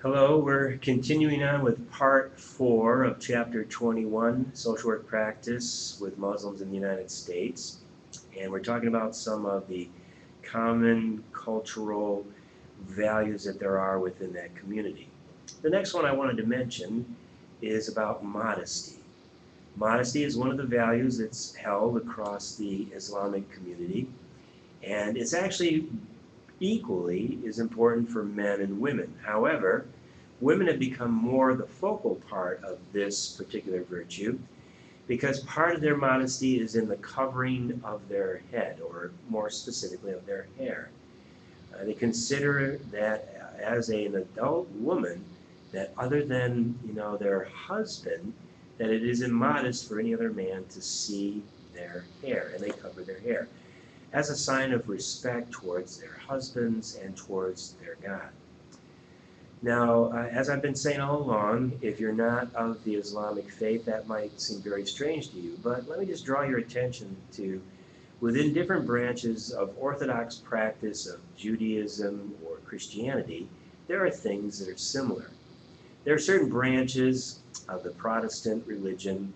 Hello, we're continuing on with part 4 of chapter 21, Social Work Practice with Muslims in the United States. And we're talking about some of the common cultural values that there are within that community. The next one I wanted to mention is about modesty. Modesty is one of the values that's held across the Islamic community, and it's actually equally is important for men and women. However, women have become more the focal part of this particular virtue because part of their modesty is in the covering of their head, or more specifically of their hair. They consider that as an adult woman, that other than their husband, that it is immodest for any other man to see their hair, and they cover their hair as a sign of respect towards their husbands and towards their God. Now, as I've been saying all along, if you're not of the Islamic faith, that might seem very strange to you, but let me just draw your attention to within different branches of Orthodox practice of Judaism or Christianity, there are things that are similar. There are certain branches of the Protestant religion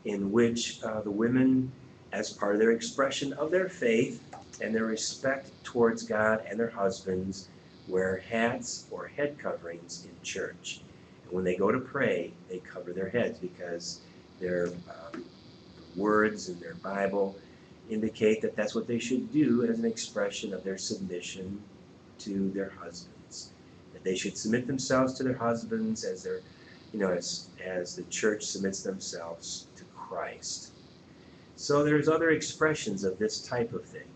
in which the women, as part of their expression of their faith and their respect towards God and their husbands, wear hats or head coverings in church. And when they go to pray, they cover their heads because their words in their Bible indicate that that's what they should do as an expression of their submission to their husbands. That they should submit themselves to their husbands as their, as the church submits themselves to Christ. So there's other expressions of this type of thing.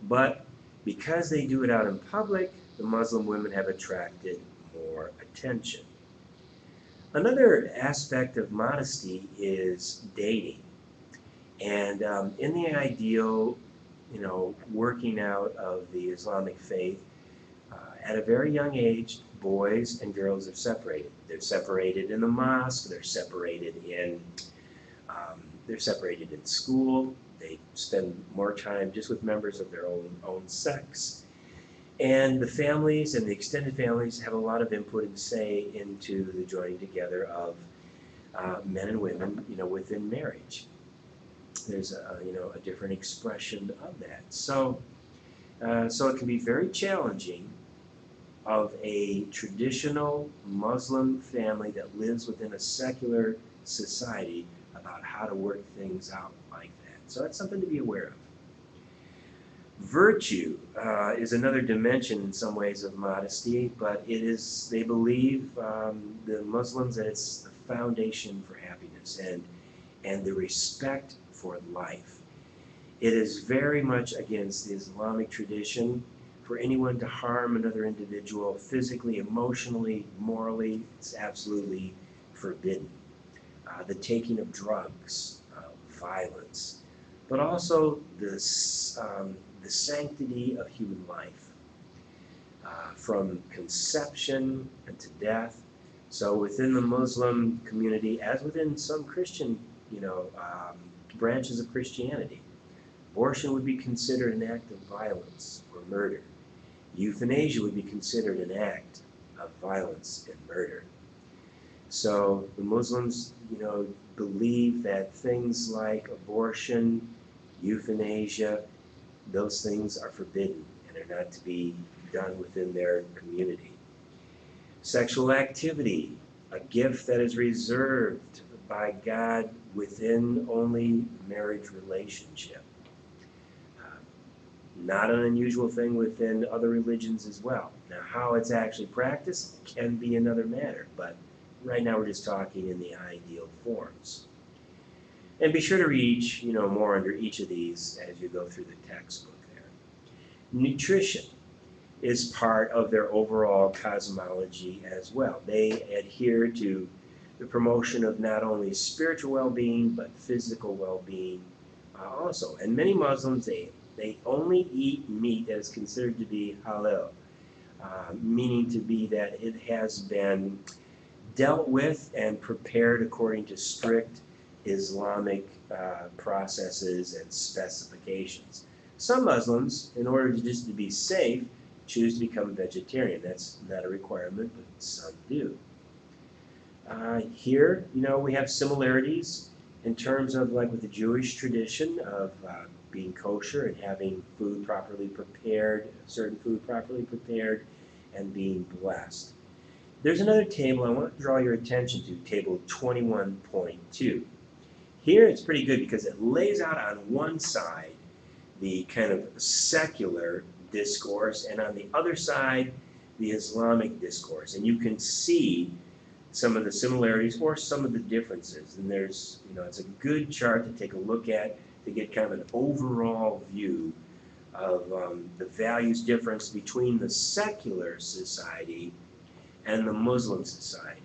But because they do it out in public, the Muslim women have attracted more attention. Another aspect of modesty is dating. And in the ideal, working out of the Islamic faith, at a very young age, boys and girls are separated. They're separated in the mosque, they're separated in school. They spend more time just with members of their own sex. And the families and the extended families have a lot of input and say into the joining together of men and women, within marriage. There's a different expression of that. So it can be very challenging of a traditional Muslim family that lives within a secular society about how to work things out like that. So that's something to be aware of. Virtue is another dimension in some ways of modesty, but they believe, the Muslims, that it's the foundation for happiness and the respect for life. It is very much against the Islamic tradition for anyone to harm another individual physically, emotionally, morally. It's absolutely forbidden. The taking of drugs, violence, but also the sanctity of human life, from conception and to death. So within the Muslim community, as within some Christian, branches of Christianity, abortion would be considered an act of violence or murder. Euthanasia would be considered an act of violence and murder. So the Muslims, believe that things like abortion, euthanasia, those things are forbidden and are not to be done within their community. Sexual activity, a gift that is reserved by God within only marriage relationship. Not an unusual thing within other religions as well. Now, how it's actually practiced can be another matter, but right now we're just talking in the ideal forms. And be sure to read more under each of these as you go through the textbook there. Nutrition is part of their overall cosmology as well. They adhere to the promotion of not only spiritual well-being, but physical well-being also. And many Muslims, they only eat meat that is considered to be halal, meaning to be that it has been dealt with and prepared according to strict Islamic processes and specifications. Some Muslims, in order to be safe, choose to become vegetarian. That's not a requirement, but some do. Here, we have similarities in terms of, like with the Jewish tradition of being kosher and having food properly prepared, certain food properly prepared, and being blessed. There's another table I want to draw your attention to, table 21.2. Here it's pretty good because it lays out on one side the kind of secular discourse, and on the other side the Islamic discourse, and you can see some of the similarities or some of the differences. And there's, it's a good chart to take a look at to get kind of an overall view of the values difference between the secular society and the Muslim society.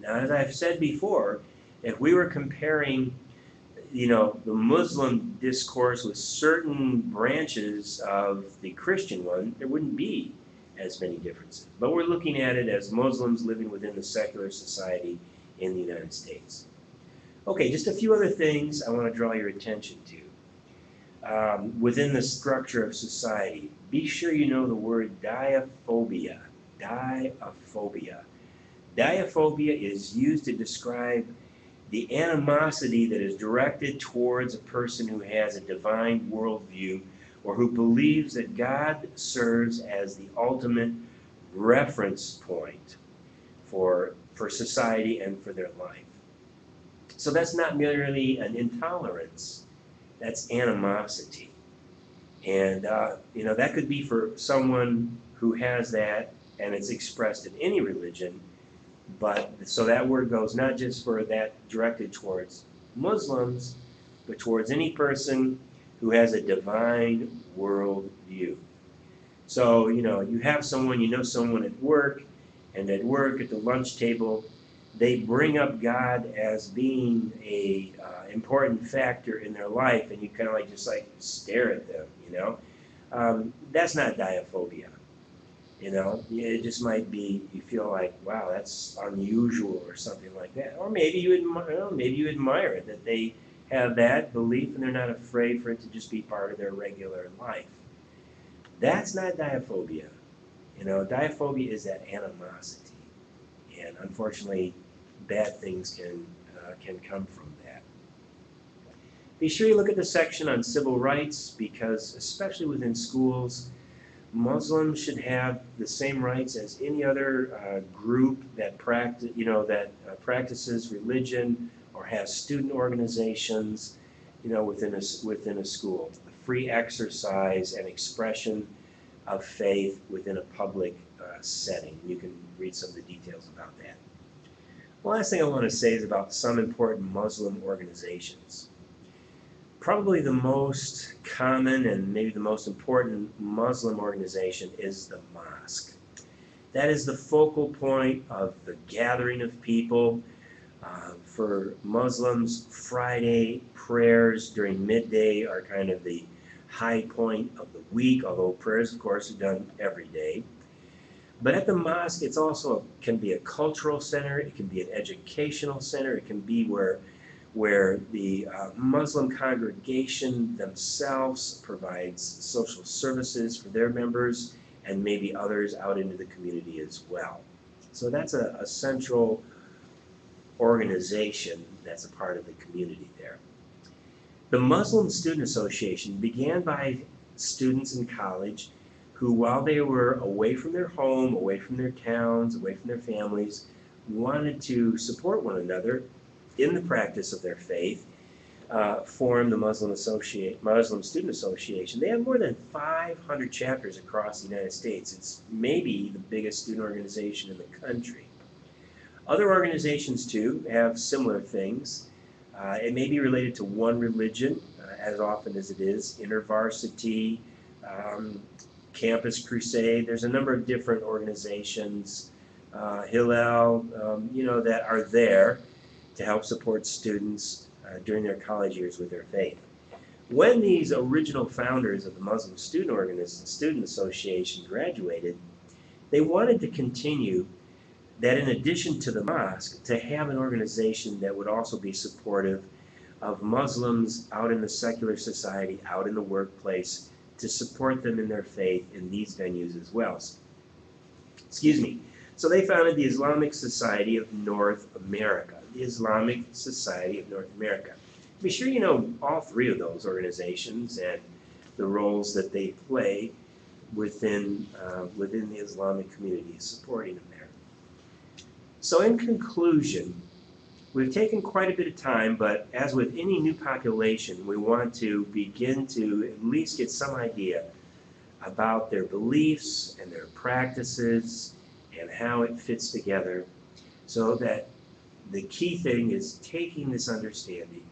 Now, as I've said before, if we were comparing, the Muslim discourse with certain branches of the Christian one, there wouldn't be as many differences. But we're looking at it as Muslims living within the secular society in the United States. Okay, just a few other things I want to draw your attention to. Within the structure of society, be sure you know the word diaphobia. Diaphobia. Diaphobia is used to describe the animosity that is directed towards a person who has a divine worldview or who believes that God serves as the ultimate reference point for society and for their life. So that's not merely an intolerance, that's animosity. And, that could be for someone who has that, and it's expressed in any religion, but so that word goes not just for that directed towards Muslims, but towards any person who has a divine world view. So, you have someone, someone at work, and at work at the lunch table, they bring up God as being a important factor in their life, and you kind of just stare at them, that's not diaphobia. It just might be you feel like, wow, that's unusual or something like that. Or maybe you admire it that they have that belief and they're not afraid for it to just be part of their regular life. That's not diaphobia. Diaphobia is that animosity, and unfortunately, bad things can come from that. Be sure you look at the section on civil rights, because especially within schools, Muslims should have the same rights as any other group that practices religion or has student organizations, within a school. The free exercise and expression of faith within a public setting. You can read some of the details about that. The last thing I want to say is about some important Muslim organizations. Probably the most common and maybe the most important Muslim organization is the mosque. That is the focal point of the gathering of people. For Muslims, Friday prayers during midday are kind of the high point of the week, although prayers, of course, are done every day. But at the mosque, it's also can be a cultural center, it can be an educational center, it can be where the Muslim congregation themselves provides social services for their members and maybe others out into the community as well. So that's a central organization that's a part of the community there. The Muslim Student Association began by students in college who, while they were away from their home, away from their towns, away from their families, wanted to support one another in the practice of their faith, formed the Muslim Student Association. They have more than 500 chapters across the United States. It's maybe the biggest student organization in the country. Other organizations, too, have similar things. It may be related to one religion, as often as it is, InterVarsity, Campus Crusade. There's a number of different organizations, Hillel, that are there to help support students during their college years with their faith. When these original founders of the Muslim Student Association graduated, they wanted to continue that in addition to the mosque, to have an organization that would also be supportive of Muslims out in the secular society, out in the workplace, to support them in their faith in these venues as well. Excuse me. So they founded the Islamic Society of North America. The Islamic Society of North America. Be sure you know all three of those organizations and the roles that they play within the Islamic community, supporting them there. So in conclusion, we've taken quite a bit of time, but as with any new population, we want to begin to at least get some idea about their beliefs and their practices and how it fits together, so that the key thing is taking this understanding,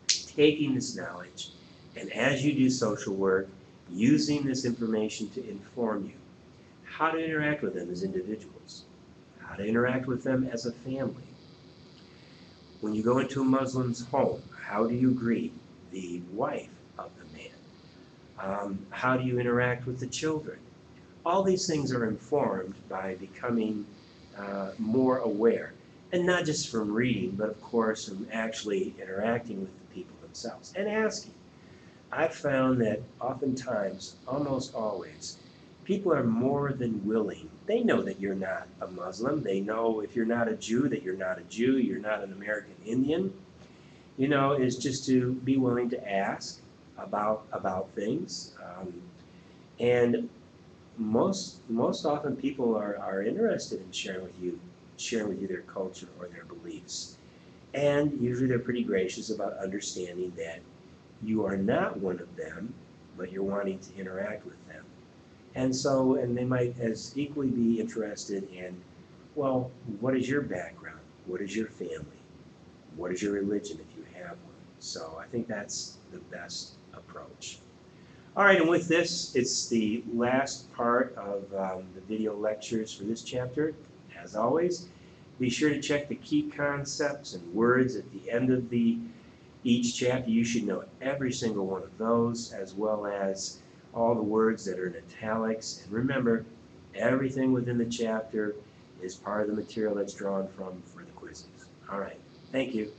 taking this knowledge, and as you do social work, using this information to inform you how to interact with them as individuals, how to interact with them as a family. When you go into a Muslim's home, how do you greet the wife of the man? How do you interact with the children? All these things are informed by becoming more aware, and not just from reading, but of course from actually interacting with the people themselves and asking. I've found that oftentimes, almost always, people are more than willing. They know that you're not a Muslim. They know if you're not a Jew that you're not a Jew, you're not an American Indian. You know, is just to be willing to ask about things. And most often people are interested in sharing with you their culture or their beliefs. And usually they're pretty gracious about understanding that you are not one of them, but you're wanting to interact with them. And so, and they might as equally be interested in, well, what is your background? What is your family? What is your religion if you have one? So I think that's the best approach. All right, and with this, it's the last part of the video lectures for this chapter. As always, be sure to check the key concepts and words at the end of each chapter. You should know every single one of those, as well as all the words that are in italics. And remember, everything within the chapter is part of the material that's drawn from for the quizzes. All right, thank you.